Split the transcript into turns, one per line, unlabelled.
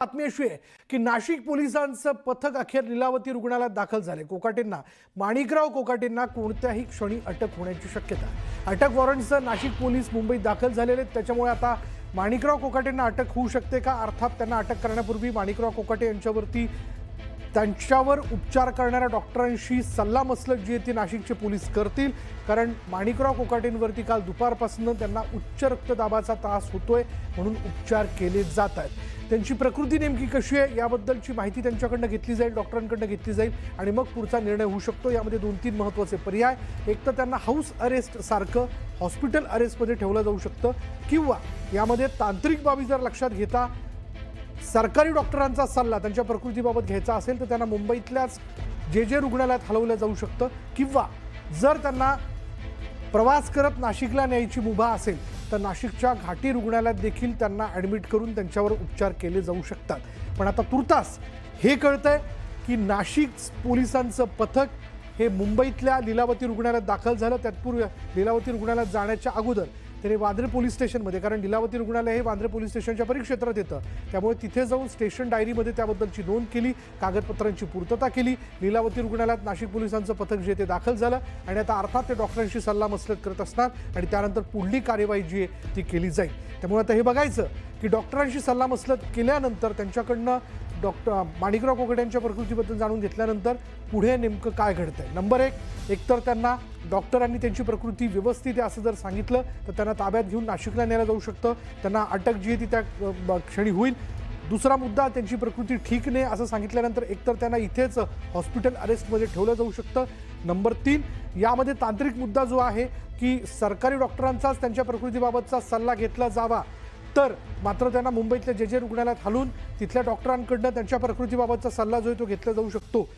बातमी अशी आहे की नाशिक पोलिसांचं पथक अखेर लीलावती रुग्णालयात दाखल झाले। कोकाटेंना माणिकराव कोकाटेंना कोणत्याही क्षणी अटक होण्याची शक्यता आहे। अटक वॉरंटसह नाशिक पोलीस मुंबईत दाखल झालेले आहेत। त्याच्यामुळे आता माणिकराव कोकाटेंना अटक होऊ शकते का? अर्थात त्यांना अटक करण्यापूर्वी माणिकराव कोकाटे यांच्यावरती त्यांच्यावर उपचार करणाऱ्या डॉक्टरांशी सल्लामसलत जी आहे ती नाशिकचे पोलीस करतील। कारण माणिकराव कोकाटेंवरती काल दुपारपासून त्यांना उच्च रक्तदाबाचा त्रास होतोय, म्हणून उपचार केले जात आहेत। त्यांची प्रकृती नेमकी कशी आहे याबद्दलची माहिती त्यांच्याकडनं घेतली जाईल, डॉक्टरांकडनं घेतली जाईल आणि मग पुढचा निर्णय होऊ शकतो। यामध्ये 2-3 महत्त्वाचे पर्याय, एक तर त्यांना हाऊस अरेस्ट सारखं हॉस्पिटल अरेस्टमध्ये ठेवलं जाऊ शकतं, किंवा यामध्ये तांत्रिक बाबी जर लक्षात घेता सरकारी डॉक्टरांचा सल्ला त्यांच्या प्रकृतीबाबत घ्यायचा असेल तर त्यांना मुंबईतल्याच जे रुग्णालयात हलवलं जाऊ शकतं, किंवा जर त्यांना प्रवास करत नाशिकला न्यायची मुभा असेल तर नाशिकच्या घाटी रुग्णालयात देखील त्यांना ॲडमिट करून त्यांच्यावर उपचार केले जाऊ शकतात। पण आता तुर्तास हे कळतंय की नाशिक पोलिसांचं पथक हे मुंबईतल्या लीलावती रुग्णालयात दाखल झालं। त्यापूर्वी लीलावती रुग्णालयात जाण्याच्या अगोदर त्याने वांद्रे पोलीस स्टेशनमध्ये, कारण लीलावती रुग्णालय हे वांद्रे पोलीस स्टेशनच्या परिक्षेत्रात येतं, त्यामुळे तिथे जाऊन स्टेशन डायरीमध्ये त्याबद्दलची नोंद केली, कागदपत्रांची पूर्तता केली। लीलावती रुग्णालयात नाशिक पोलिसांचं पथक जे ते दाखल झालं आणि आता अर्थात ते डॉक्टरांशी सल्लामसलत करत असणार आणि त्यानंतर पुढली कार्यवाही जी आहे ती केली जाईल। त्यामुळे आता हे बघायचं की डॉक्टरांशी सल्लामसलत केल्यानंतर त्यांच्याकडनं माणिकराव कोकाटेंच्या प्रकृतीबद्दल जाणून घेतल्यानंतर पुढे नेमकं काय घडतंय। नंबर एक तर त्यांना डॉक्टरांनी त्यांची प्रकृती व्यवस्थित आहे असं जर सांगितलं तर त्यांना ताब्यात घेऊन नाशिकला नेलं जाऊ शकतं, त्यांना अटक जी आहे ती त्या क्षणी होईल। दुसरा मुद्दा, त्यांची प्रकृती ठीक नाही असं सांगितल्यानंतर एकतर त्यांना इथेच हॉस्पिटल अरेस्टमध्ये ठेवलं जाऊ शकतं। नंबर 3, यामध्ये तांत्रिक मुद्दा जो आहे की सरकारी डॉक्टरांचाच त्यांच्या प्रकृतीबाबतचा सल्ला घेतला जावा, तर मात्र त्यांना मुंबईतल्या जे रुग्णालयात हलवून तिथल्या डॉक्टरांकडनं त्यांच्या प्रकृतीबाबतचा सल्ला जो आहे तो घेतला जाऊ शकतो।